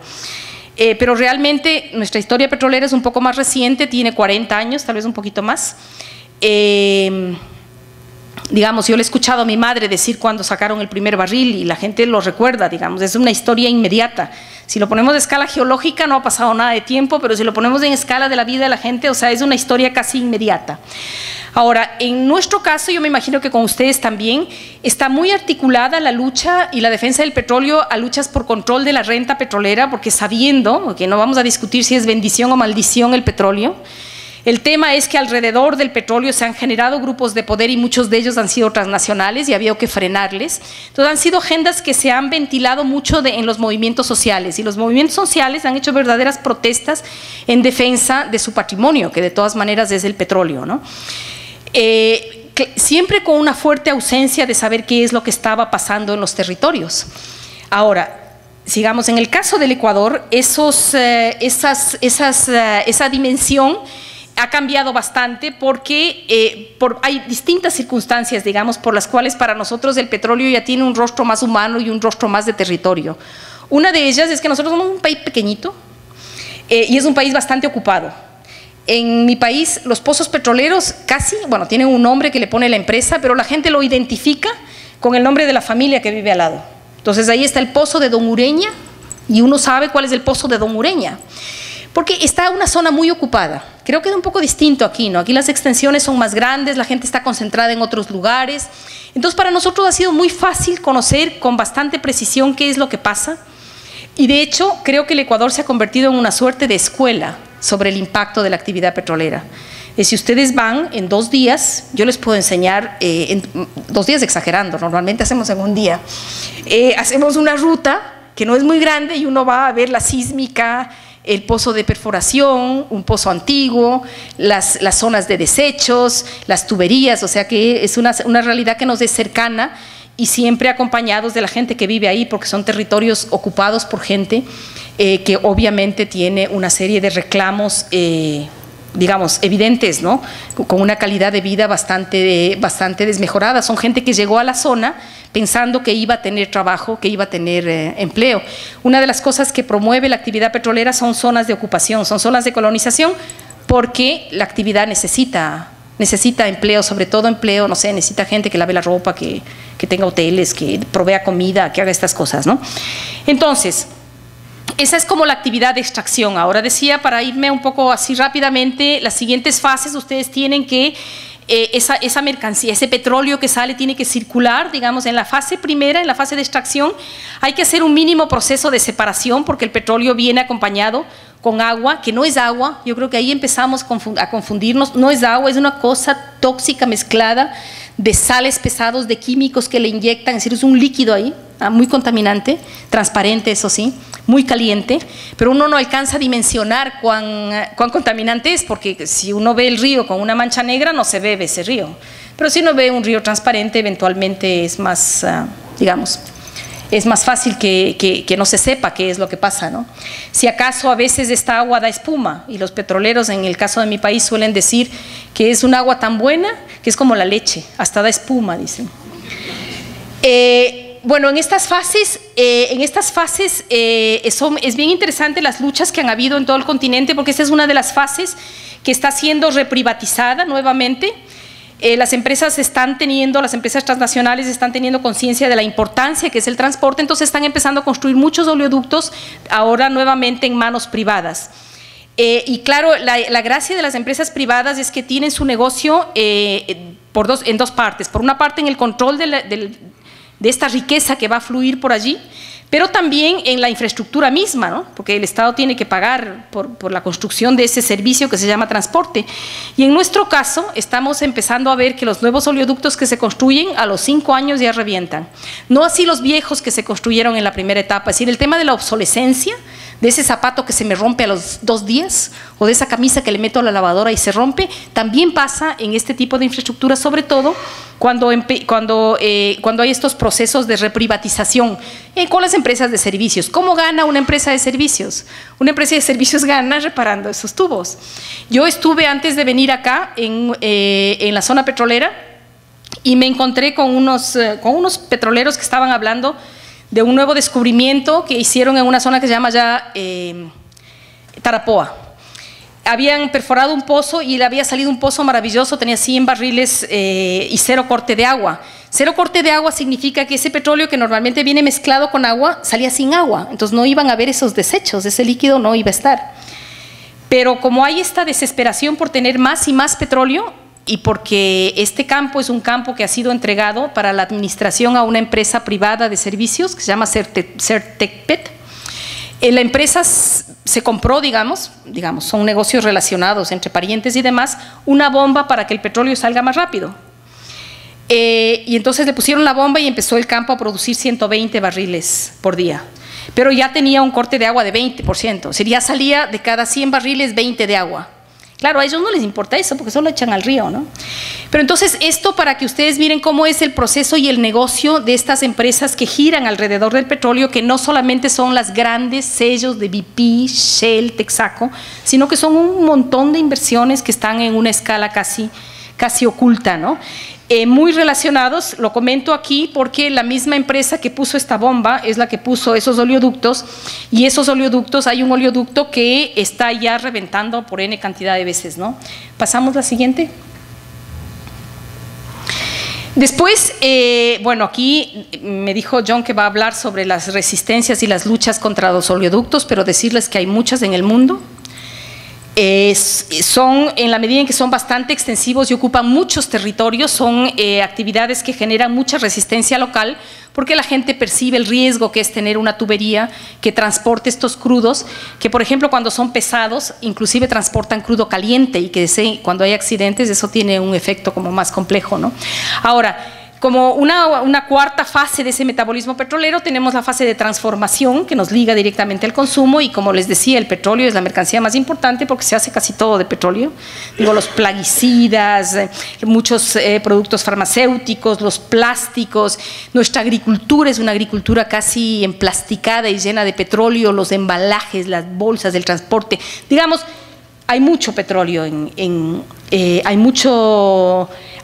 Pero realmente nuestra historia petrolera es un poco más reciente, tiene 40 años, tal vez un poquito más. Digamos, yo le he escuchado a mi madre decir cuando sacaron el primer barril y la gente lo recuerda, digamos, es una historia inmediata. Si lo ponemos de escala geológica no ha pasado nada de tiempo, pero si lo ponemos en escala de la vida de la gente, o sea, es una historia casi inmediata. Ahora, en nuestro caso, yo me imagino que con ustedes también, está muy articulada la lucha y la defensa del petróleo a luchas por control de la renta petrolera, porque sabiendo, que no vamos a discutir si es bendición o maldición el petróleo, el tema es que alrededor del petróleo se han generado grupos de poder y muchos de ellos han sido transnacionales y había que frenarles. Entonces han sido agendas que se han ventilado mucho en los movimientos sociales y los movimientos sociales han hecho verdaderas protestas en defensa de su patrimonio, que de todas maneras es el petróleo, ¿no? Siempre con una fuerte ausencia de saber qué es lo que estaba pasando en los territorios. Ahora, sigamos, en el caso del Ecuador, esa dimensión ha cambiado bastante porque hay distintas circunstancias, digamos, por las cuales para nosotros el petróleo ya tiene un rostro más humano y un rostro más de territorio. Una de ellas es que nosotros somos un país pequeñito y es un país bastante ocupado. En mi país los pozos petroleros casi, bueno, tienen un nombre que le pone la empresa, pero la gente lo identifica con el nombre de la familia que vive al lado. Entonces ahí está el pozo de Don Ureña y uno sabe cuál es el pozo de Don Ureña. Porque está una zona muy ocupada. Creo que es un poco distinto aquí, ¿no? Aquí las extensiones son más grandes, la gente está concentrada en otros lugares. Entonces, para nosotros ha sido muy fácil conocer con bastante precisión qué es lo que pasa. Y de hecho, creo que el Ecuador se ha convertido en una suerte de escuela sobre el impacto de la actividad petrolera. Si ustedes van en 2 días, yo les puedo enseñar, en 2 días exagerando, normalmente hacemos en un día, hacemos una ruta que no es muy grande y uno va a ver la sísmica, el pozo de perforación, un pozo antiguo, las zonas de desechos, las tuberías, o sea que es una realidad que nos es cercana y siempre acompañados de la gente que vive ahí, porque son territorios ocupados por gente que obviamente tiene una serie de reclamos, digamos, evidentes, ¿no? Con una calidad de vida bastante desmejorada. Son gente que llegó a la zona pensando que iba a tener trabajo, que iba a tener empleo. Una de las cosas que promueve la actividad petrolera son zonas de ocupación, son zonas de colonización, porque la actividad necesita empleo, sobre todo empleo, no sé, necesita gente que lave la ropa, que tenga hoteles, que provea comida, que haga estas cosas, ¿no? Entonces, esa es como la actividad de extracción. Ahora decía, para irme un poco así rápidamente, las siguientes fases ustedes tienen que, esa mercancía, ese petróleo que sale tiene que circular, digamos, en la fase primera, en la fase de extracción, hay que hacer un mínimo proceso de separación porque el petróleo viene acompañado con agua, que no es agua, yo creo que ahí empezamos a confundirnos, no es agua, es una cosa tóxica mezclada de sales pesados, de químicos que le inyectan, es decir, es un líquido ahí, muy contaminante, transparente, eso sí, muy caliente, pero uno no alcanza a dimensionar cuán contaminante es, porque si uno ve el río con una mancha negra no se bebe ese río, pero si uno ve un río transparente eventualmente es más, digamos, es más fácil que no se sepa qué es lo que pasa, ¿no? Si acaso a veces esta agua da espuma y los petroleros en el caso de mi país suelen decir que es un agua tan buena que es como la leche, hasta da espuma, dicen. Bueno, en estas fases es bien interesante las luchas que han habido en todo el continente, porque esta es una de las fases que está siendo reprivatizada nuevamente. Las empresas transnacionales están teniendo conciencia de la importancia que es el transporte, entonces están empezando a construir muchos oleoductos ahora nuevamente en manos privadas. Y claro, la gracia de las empresas privadas es que tienen su negocio en dos partes. Por una parte, en el control de esta riqueza que va a fluir por allí, pero también en la infraestructura misma, ¿no? Porque el Estado tiene que pagar por la construcción de ese servicio que se llama transporte. Y en nuestro caso, estamos empezando a ver que los nuevos oleoductos que se construyen a los 5 años ya revientan. No así los viejos que se construyeron en la primera etapa. Es decir, el tema de la obsolescencia, de ese zapato que se me rompe a los 2 días, o de esa camisa que le meto a la lavadora y se rompe, también pasa en este tipo de infraestructura, sobre todo cuando hay estos procesos de reprivatización con las empresas de servicios. ¿Cómo gana una empresa de servicios? Una empresa de servicios gana reparando esos tubos. Yo estuve antes de venir acá en la zona petrolera y me encontré con unos petroleros que estaban hablando de un nuevo descubrimiento que hicieron en una zona que se llama ya Tarapoa. Habían perforado un pozo y le había salido un pozo maravilloso, tenía 100 barriles y 0 corte de agua. 0 corte de agua significa que ese petróleo que normalmente viene mezclado con agua, salía sin agua, entonces no iban a haber esos desechos, ese líquido no iba a estar. Pero como hay esta desesperación por tener más y más petróleo, y porque este campo es un campo que ha sido entregado para la administración a una empresa privada de servicios que se llama Certecpet. La empresa se compró, digamos, son negocios relacionados entre parientes y demás, una bomba para que el petróleo salga más rápido. Y entonces le pusieron la bomba y empezó el campo a producir 120 barriles por día. Pero ya tenía un corte de agua de 20%, o sea, ya salía de cada 100 barriles 20 de agua. Claro, a ellos no les importa eso porque solo echan al río, ¿no? Pero entonces esto para que ustedes miren cómo es el proceso y el negocio de estas empresas que giran alrededor del petróleo, que no solamente son las grandes sellos de BP, Shell, Texaco, sino que son un montón de inversiones que están en una escala casi oculta, ¿no? Muy relacionados, lo comento aquí porque la misma empresa que puso esta bomba es la que puso esos oleoductos, y esos oleoductos, hay un oleoducto que está ya reventando por N cantidad de veces, ¿no? Pasamos la siguiente. Después, bueno, aquí me dijo John que va a hablar sobre las resistencias y las luchas contra los oleoductos, pero decirles que hay muchas en el mundo. Son, en la medida en que son bastante extensivos y ocupan muchos territorios, son actividades que generan mucha resistencia local, porque la gente percibe el riesgo que es tener una tubería que transporte estos crudos, que por ejemplo cuando son pesados, inclusive transportan crudo caliente, y que cuando hay accidentes eso tiene un efecto como más complejo, ¿no? Ahora, como una cuarta fase de ese metabolismo petrolero, tenemos la fase de transformación que nos liga directamente al consumo, y como les decía, el petróleo es la mercancía más importante porque se hace casi todo de petróleo. Digo, los plaguicidas, muchos productos farmacéuticos, los plásticos, nuestra agricultura es una agricultura casi emplasticada y llena de petróleo, los embalajes, las bolsas del transporte, digamos, hay mucho petróleo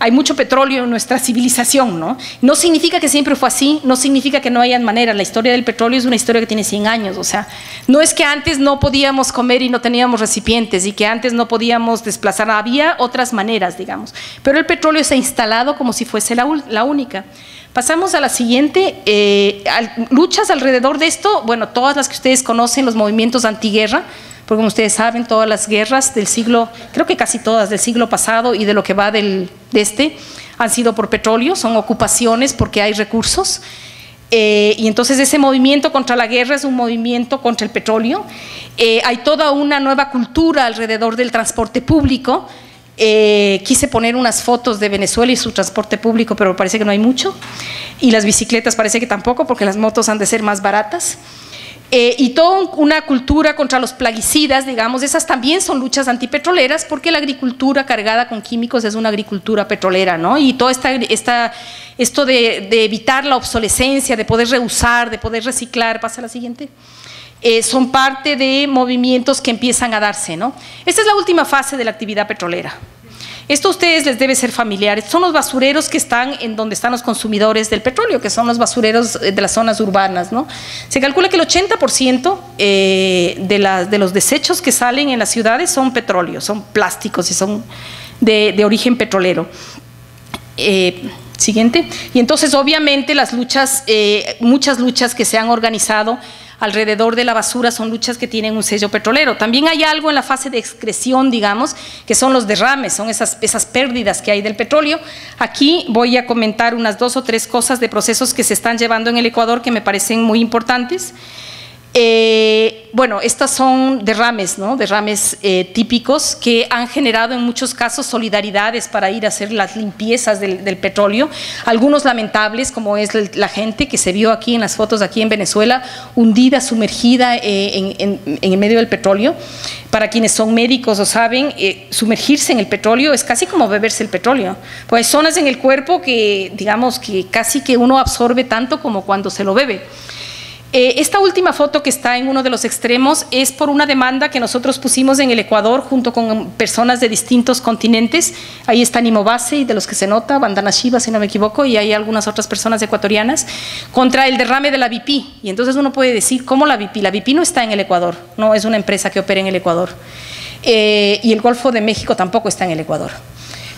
hay mucho petróleo en nuestra civilización, ¿no? No significa que siempre fue así, no significa que no hayan maneras. La historia del petróleo es una historia que tiene 100 años, o sea, no es que antes no podíamos comer y no teníamos recipientes, y que antes no podíamos desplazar, había otras maneras, digamos, pero el petróleo se ha instalado como si fuese la única. Pasamos a la siguiente, luchas alrededor de esto, bueno, todas las que ustedes conocen, los movimientos antiguerra, porque como ustedes saben, todas las guerras del siglo, creo que casi todas del siglo pasado y de lo que va de este, han sido por petróleo, son ocupaciones porque hay recursos, y entonces ese movimiento contra la guerra es un movimiento contra el petróleo. Hay toda una nueva cultura alrededor del transporte público. Quise poner unas fotos de Venezuela y su transporte público, pero parece que no hay mucho, y las bicicletas parece que tampoco, porque las motos han de ser más baratas. Y toda una cultura contra los plaguicidas, digamos, esas también son luchas antipetroleras, porque la agricultura cargada con químicos es una agricultura petrolera, ¿no? Y todo esto de evitar la obsolescencia, de poder reusar, de poder reciclar, pasa a la siguiente, son parte de movimientos que empiezan a darse, ¿no? Esta es la última fase de la actividad petrolera. Esto a ustedes les debe ser familiar. Son los basureros que están en donde están los consumidores del petróleo, que son los basureros de las zonas urbanas, ¿no? Se calcula que el 80% de los desechos que salen en las ciudades son petróleo, son plásticos y son de origen petrolero. Siguiente. Y entonces obviamente las luchas, muchas luchas que se han organizado alrededor de la basura son luchas que tienen un sello petrolero. También hay algo en la fase de excreción, digamos, que son los derrames, son esas pérdidas que hay del petróleo. Aquí voy a comentar unas 2 o 3 cosas de procesos que se están llevando en el Ecuador que me parecen muy importantes. Bueno, estos son derrames, ¿no? Derrames típicos que han generado en muchos casos solidaridades para ir a hacer las limpiezas del petróleo, algunos lamentables, como es la gente que se vio aquí en las fotos aquí en Venezuela, hundida, sumergida en el medio del petróleo. Para quienes son médicos o saben, sumergirse en el petróleo es casi como beberse el petróleo, pues hay zonas en el cuerpo que, digamos, que casi que uno absorbe tanto como cuando se lo bebe. Esta última foto que está en uno de los extremos es por una demanda que nosotros pusimos en el Ecuador junto con personas de distintos continentes. Ahí está Nimo Base, de los que se nota, Bandana Shiva, si no me equivoco, y hay algunas otras personas ecuatorianas, contra el derrame de la BP. Y entonces uno puede decir, ¿cómo la BP? La BP no está en el Ecuador, no es una empresa que opera en el Ecuador. Y el Golfo de México tampoco está en el Ecuador.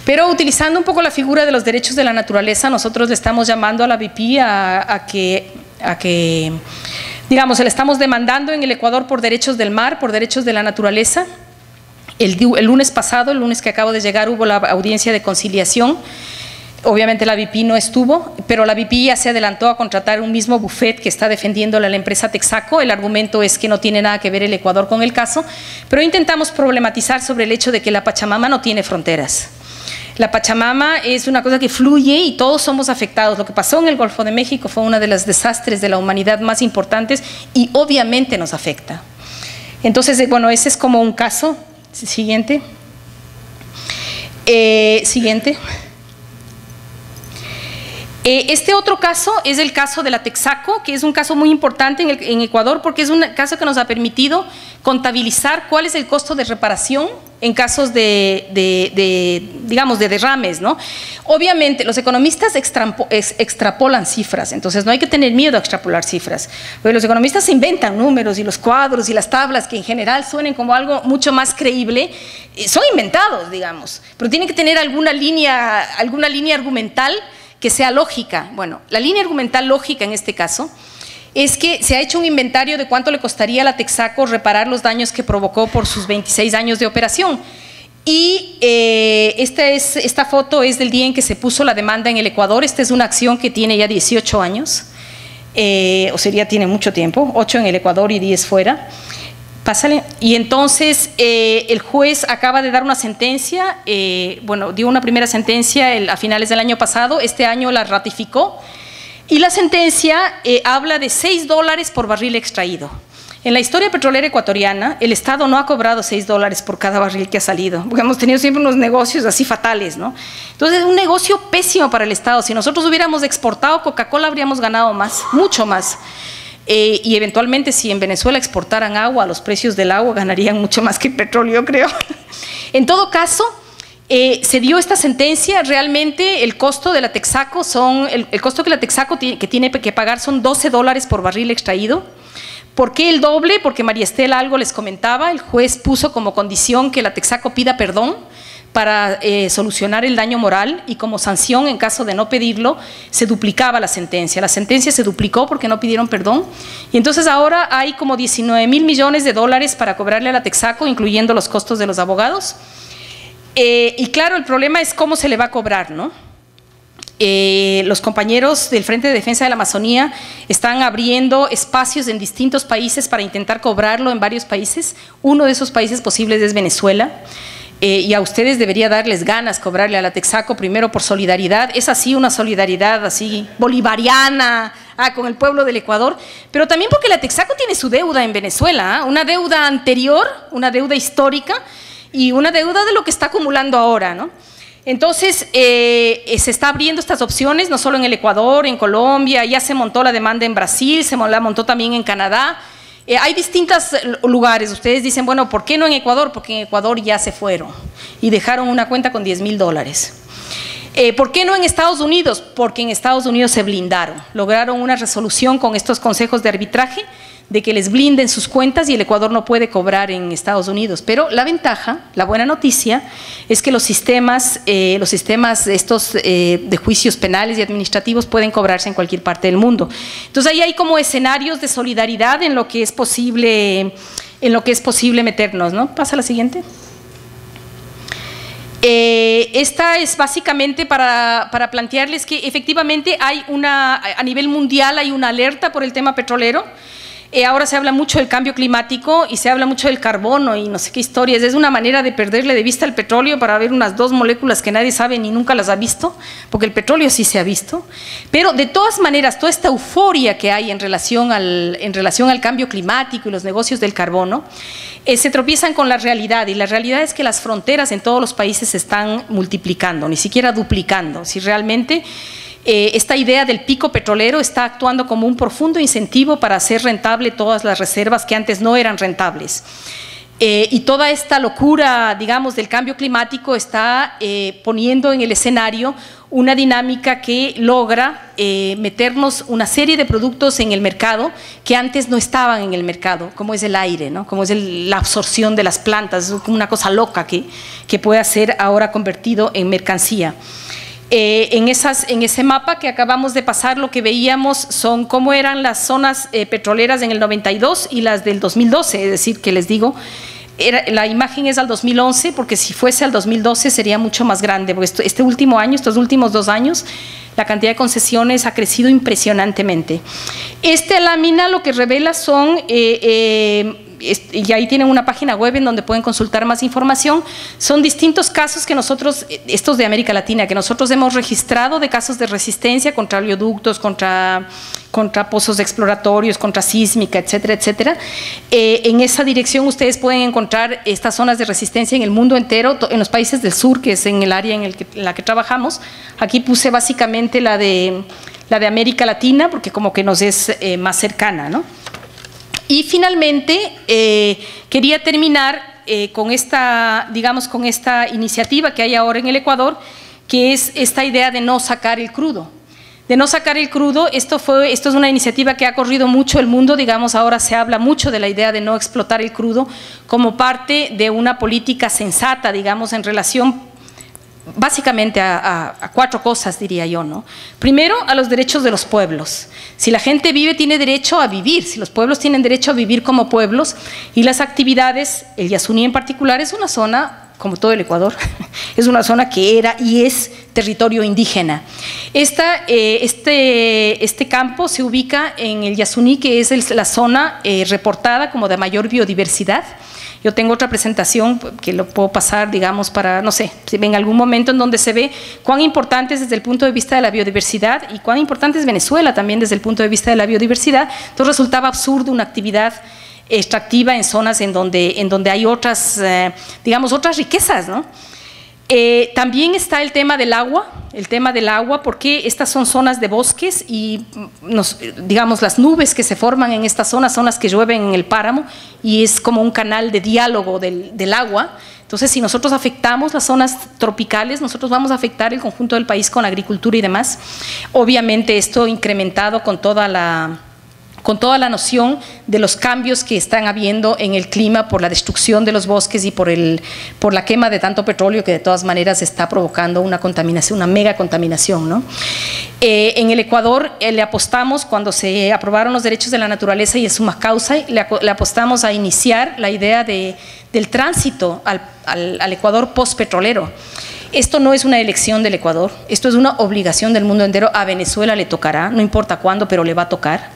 Pero utilizando un poco la figura de los derechos de la naturaleza, nosotros le estamos llamando a la BP a que, digamos, le estamos demandando en el Ecuador por derechos del mar, por derechos de la naturaleza. El lunes pasado, el lunes que acabo de llegar, hubo la audiencia de conciliación. Obviamente la BP no estuvo, pero la BP ya se adelantó a contratar un mismo bufet que está defendiéndole a la empresa Texaco. El argumento es que no tiene nada que ver el Ecuador con el caso, pero intentamos problematizar sobre el hecho de que la Pachamama no tiene fronteras. La Pachamama es una cosa que fluye y todos somos afectados. Lo que pasó en el Golfo de México fue uno de los desastres de la humanidad más importantes y obviamente nos afecta. Entonces, bueno, ese es como un caso. Siguiente. Siguiente. Este otro caso es el caso de la Texaco, que es un caso muy importante en Ecuador porque es un caso que nos ha permitido contabilizar cuál es el costo de reparación en casos digamos, de derrames, ¿no? Obviamente, los economistas extrapolan cifras, entonces no hay que tener miedo a extrapolar cifras, porque los economistas se inventan números y los cuadros y las tablas que en general suenen como algo mucho más creíble, son inventados, digamos, pero tienen que tener alguna línea argumental que sea lógica. Bueno, la línea argumental lógica en este caso es que se ha hecho un inventario de cuánto le costaría a la Texaco reparar los daños que provocó por sus 26 años de operación. Y esta foto es del día en que se puso la demanda en el Ecuador. Esta es una acción que tiene ya 18 años, o sería, tiene mucho tiempo, 8 en el Ecuador y 10 fuera. Pásale. Y entonces el juez acaba de dar una sentencia, bueno, dio una primera sentencia a finales del año pasado, este año la ratificó, y la sentencia habla de $6 por barril extraído. En la historia petrolera ecuatoriana, el Estado no ha cobrado $6 por cada barril que ha salido, porque hemos tenido siempre unos negocios así fatales, ¿no? Entonces es un negocio pésimo para el Estado. Si nosotros hubiéramos exportado Coca-Cola, habríamos ganado más, mucho más. Y eventualmente si en Venezuela exportaran agua, los precios del agua ganarían mucho más que el petróleo, yo creo. En todo caso, se dio esta sentencia. Realmente el costo de la Texaco el costo que la Texaco tiene que pagar son $12 por barril extraído. ¿Por qué el doble? Porque María Estela algo les comentaba, el juez puso como condición que la Texaco pida perdón para solucionar el daño moral, y como sanción en caso de no pedirlo se duplicaba la sentencia. La sentencia se duplicó porque no pidieron perdón, y entonces ahora hay como 19.000 millones de dólares para cobrarle a la Texaco, incluyendo los costos de los abogados. Y claro, el problema es cómo se le va a cobrar, ¿no? Los compañeros del Frente de Defensa de la Amazonía están abriendo espacios en distintos países para intentar cobrarlo en varios países. Uno de esos países posibles es Venezuela. Y a ustedes debería darles ganas cobrarle a la Texaco, primero por solidaridad, es así una solidaridad así bolivariana con el pueblo del Ecuador, pero también porque la Texaco tiene su deuda en Venezuela, una deuda anterior, una deuda histórica y una deuda de lo que está acumulando ahora, ¿no? Entonces se está abriendo estas opciones, no solo en el Ecuador, en Colombia, ya se montó la demanda en Brasil, se la montó también en Canadá. Hay distintos lugares. Ustedes dicen, bueno, ¿por qué no en Ecuador? Porque en Ecuador ya se fueron y dejaron una cuenta con $10.000. ¿Por qué no en Estados Unidos? Porque en Estados Unidos se blindaron, lograron una resolución con estos consejos de arbitraje de que les blinden sus cuentas y el Ecuador no puede cobrar en Estados Unidos. Pero la ventaja, la buena noticia, es que los sistemas estos de juicios penales y administrativos pueden cobrarse en cualquier parte del mundo. Entonces ahí hay como escenarios de solidaridad en lo que es posible meternos, ¿no? Pasa a la siguiente. Esta es básicamente para plantearles que efectivamente hay a nivel mundial hay una alerta por el tema petrolero. Ahora se habla mucho del cambio climático y se habla mucho del carbono y no sé qué historias. Es una manera de perderle de vista el petróleo para ver unas dos moléculas que nadie sabe ni nunca las ha visto, porque el petróleo sí se ha visto. Pero de todas maneras, toda esta euforia que hay en relación al cambio climático y los negocios del carbono, se tropiezan con la realidad, y la realidad es que las fronteras en todos los países se están multiplicando, ni siquiera duplicando. Si realmente esta idea del pico petrolero está actuando como un profundo incentivo para hacer rentable todas las reservas que antes no eran rentables. Y toda esta locura, digamos, del cambio climático está poniendo en el escenario una dinámica que logra meternos una serie de productos en el mercado que antes no estaban en el mercado, como es el aire, ¿no? Como es la absorción de las plantas, es una cosa loca que puede ser ahora convertido en mercancía. En ese mapa que acabamos de pasar, lo que veíamos son cómo eran las zonas petroleras en el 92 y las del 2012, es decir, que les digo, la imagen es al 2011, porque si fuese al 2012 sería mucho más grande, porque estos últimos 2 años, la cantidad de concesiones ha crecido impresionantemente. Esta lámina lo que revela son, y ahí tienen una página web en donde pueden consultar más información, son distintos casos que nosotros, estos de América Latina, que nosotros hemos registrado de casos de resistencia contra oleoductos, contra pozos exploratorios, contra sísmica, etcétera, etcétera. En esa dirección ustedes pueden encontrar estas zonas de resistencia en el mundo entero, en los países del sur, que es en el área en la que trabajamos. Aquí puse básicamente la de América Latina, porque como que nos es más cercana, ¿no? Y finalmente, quería terminar con esta iniciativa que hay ahora en el Ecuador, que es esta idea de no sacar el crudo. Esto es una iniciativa que ha corrido mucho el mundo, digamos, ahora se habla mucho de la idea de no explotar el crudo como parte de una política sensata, digamos, en relación básicamente a 4 cosas, diría yo, ¿no? Primero, a los derechos de los pueblos. Si la gente vive, tiene derecho a vivir. Si los pueblos tienen derecho a vivir como pueblos, y las actividades, el Yasuní en particular, es una zona, como todo el Ecuador, es una zona que era y es territorio indígena. Este campo se ubica en el Yasuní, que es la zona reportada como de mayor biodiversidad. Yo tengo otra presentación que lo puedo pasar, digamos, para, no sé, si en algún momento en donde se ve cuán importante es desde el punto de vista de la biodiversidad y cuán importante es Venezuela también desde el punto de vista de la biodiversidad. Entonces resultaba absurdo una actividad extractiva en zonas en donde hay otras, digamos, otras riquezas, ¿no? También está el tema del agua, porque estas son zonas de bosques y digamos las nubes que se forman en estas zonas son las que llueven en el páramo y es como un canal de diálogo del agua. Entonces, si nosotros afectamos las zonas tropicales, nosotros vamos a afectar el conjunto del país con agricultura y demás. Obviamente esto incrementado con toda la noción de los cambios que están habiendo en el clima por la destrucción de los bosques y por la quema de tanto petróleo que de todas maneras está provocando una contaminación, una mega contaminación, ¿no? En el Ecuador le apostamos, cuando se aprobaron los derechos de la naturaleza y en suma causa, le apostamos a iniciar la idea del tránsito al Ecuador postpetrolero. Esto no es una elección del Ecuador, esto es una obligación del mundo entero. A Venezuela le tocará, no importa cuándo, pero le va a tocar.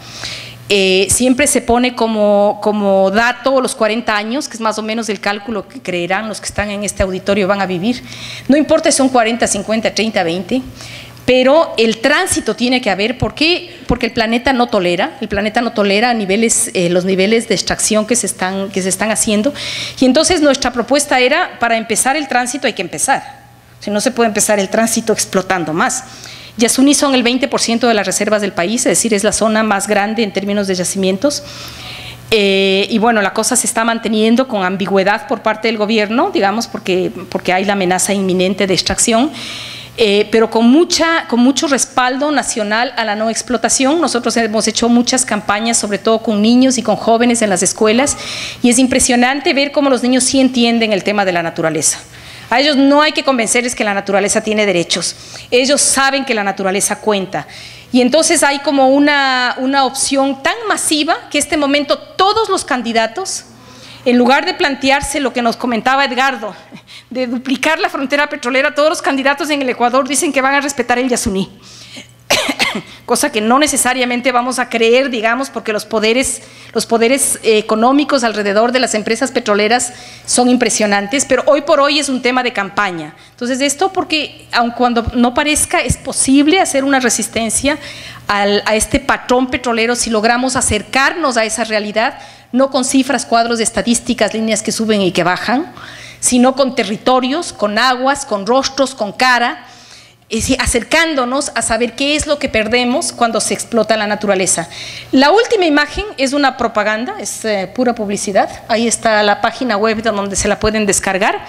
Siempre se pone como dato los 40 años, que es más o menos el cálculo que creerán los que están en este auditorio van a vivir. No importa si son 40, 50, 30, 20, pero el tránsito tiene que haber. ¿Por qué? Porque el planeta no tolera los niveles de extracción que se están haciendo. Y entonces nuestra propuesta era, para empezar el tránsito hay que empezar. Si no se puede empezar el tránsito explotando más. Yasuní son el 20% de las reservas del país, es decir, es la zona más grande en términos de yacimientos. Y bueno, la cosa se está manteniendo con ambigüedad por parte del gobierno, digamos, porque hay la amenaza inminente de extracción. pero con mucho respaldo nacional a la no explotación. Nosotros hemos hecho muchas campañas, sobre todo con niños y con jóvenes en las escuelas, y es impresionante ver cómo los niños sí entienden el tema de la naturaleza. A ellos no hay que convencerles que la naturaleza tiene derechos, ellos saben que la naturaleza cuenta. Y entonces hay como una opción tan masiva que en este momento todos los candidatos, en lugar de plantearse lo que nos comentaba Edgardo, de duplicar la frontera petrolera, todos los candidatos en el Ecuador dicen que van a respetar el Yasuní. Cosa que no necesariamente vamos a creer, digamos, porque los poderes económicos alrededor de las empresas petroleras son impresionantes, pero hoy por hoy es un tema de campaña. Entonces esto porque, aun cuando no parezca, es posible hacer una resistencia a este patrón petrolero si logramos acercarnos a esa realidad, no con cifras, cuadros de estadísticas, líneas que suben y que bajan, sino con territorios, con aguas, con rostros, con cara, acercándonos a saber qué es lo que perdemos cuando se explota la naturaleza. La última imagen es una propaganda, es pura publicidad. Ahí está la página web donde se la pueden descargar.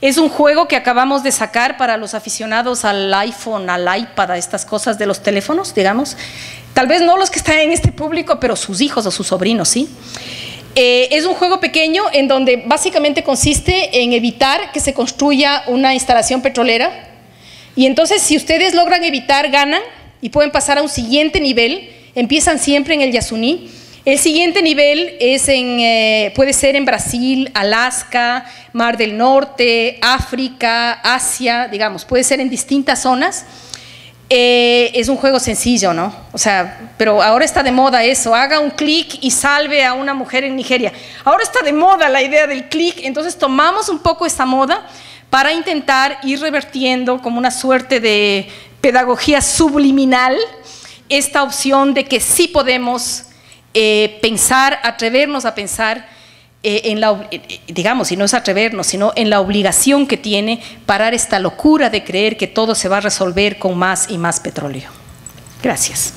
Es un juego que acabamos de sacar para los aficionados al iPhone, al iPad, a estas cosas de los teléfonos, digamos. Tal vez no los que están en este público, pero sus hijos o sus sobrinos, ¿sí? Es un juego pequeño en donde básicamente consiste en evitar que se construya una instalación petrolera. Y entonces, si ustedes logran evitar, ganan y pueden pasar a un siguiente nivel. Empiezan siempre en el Yasuní. El siguiente nivel es puede ser en Brasil, Alaska, Mar del Norte, África, Asia, digamos, puede ser en distintas zonas. Es un juego sencillo, ¿no? O sea, pero ahora está de moda eso, haga un clic y salve a una mujer en Nigeria. Ahora está de moda la idea del clic, entonces tomamos un poco esa moda para intentar ir revertiendo como una suerte de pedagogía subliminal esta opción de que sí podemos pensar, atrevernos a pensar digamos, y no es atrevernos, sino en la obligación que tiene parar esta locura de creer que todo se va a resolver con más y más petróleo. Gracias.